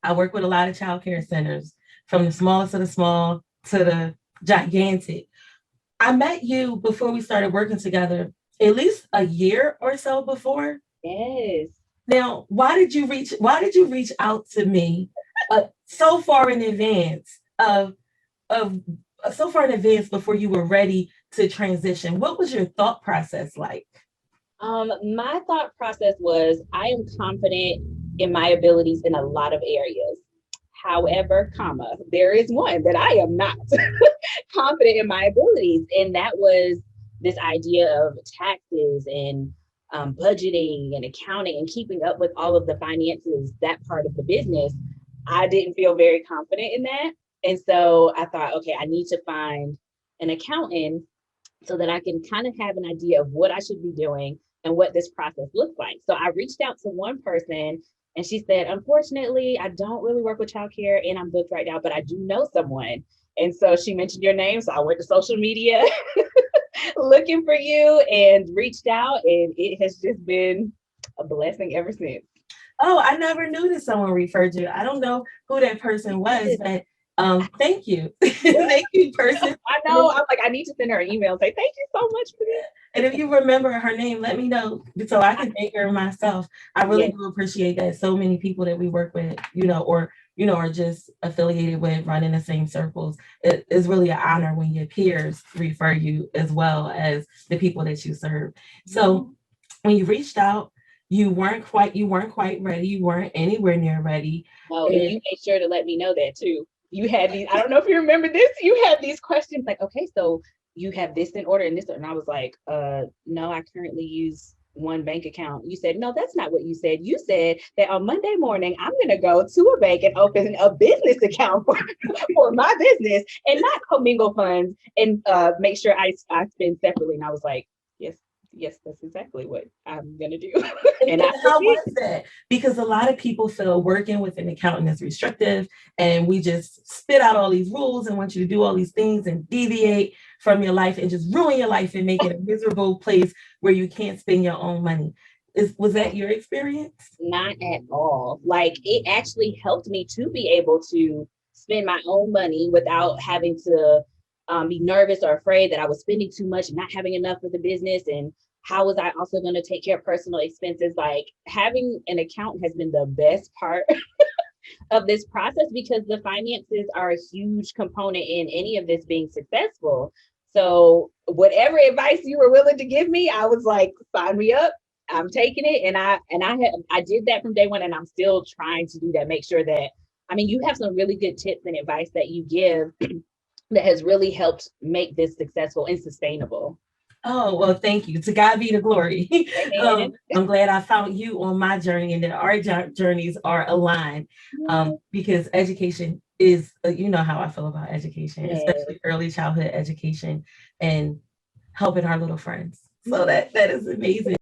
I work with a lot of childcare centers, from the smallest of the small to the gigantic. I met you before we started working together, at least a year or so before. Yes. Now, why did you reach out to me so far in advance of so far in advance before you were ready to transition? What was your thought process like? My thought process was I am confident in my abilities in a lot of areas. However, comma, there is one that I am not confident in my abilities. And that was this idea of taxes and budgeting and accounting and keeping up with all of the finances, that part of the business. I didn't feel very confident in that. And so I thought, okay, I need to find an accountant so that I can kind of have an idea of what I should be doing and what this process looks like. So I reached out to one person and she said, unfortunately, I don't really work with childcare and I'm booked right now, but I do know someone. And so she mentioned your name. So I went to social media looking for you and reached out, and it has just been a blessing ever since. Oh, I never knew that someone referred you. I don't know who that person was, but thank you. Thank you, person. I know. I'm like, I need to send her an email and say, thank you so much for this. And if you remember her name, let me know so I can thank her myself. I really Yes. do appreciate that so many people that we work with, are just affiliated with, running the same circles. It is really an honor when your peers refer you as well as the people that you serve. So when you reached out, you weren't quite ready. You weren't anywhere near ready. Oh, and And you made sure to let me know that too. You had these, I don't know if you remember this, you had these questions like, okay, so you have this in order and this, and I was like, no, I currently use one bank account. You said, no, that's not what you said. You said that on Monday morning, I'm going to go to a bank and open a business account for my business and not commingle funds and make sure I spend separately. And I was like, yes, yes, that's exactly what I'm going to do. And, And I and how was did. that? Because a lot of people feel working with an accountant is restrictive, and we just spit out all these rules and want you to do all these things and deviate from your life and just ruin your life and make it a miserable place where you can't spend your own money. Was that your experience? Not at all. Like it actually helped me to be able to spend my own money without having to be nervous or afraid that I was spending too much and not having enough for the business. And how was I also going to take care of personal expenses? Like having an account has been the best part of this process because the finances are a huge component in any of this being successful. So whatever advice you were willing to give me, I was like, sign me up. I'm taking it. I did that from day one and I'm still trying to do that. Make sure that I mean you have some really good tips and advice that you give that has really helped make this successful and sustainable. Oh, well, thank you. To God be the glory. Amen. I'm glad I found you on my journey and that our journeys are aligned, because education is, you know how I feel about education, Yes. especially early childhood education and helping our little friends. So that is amazing.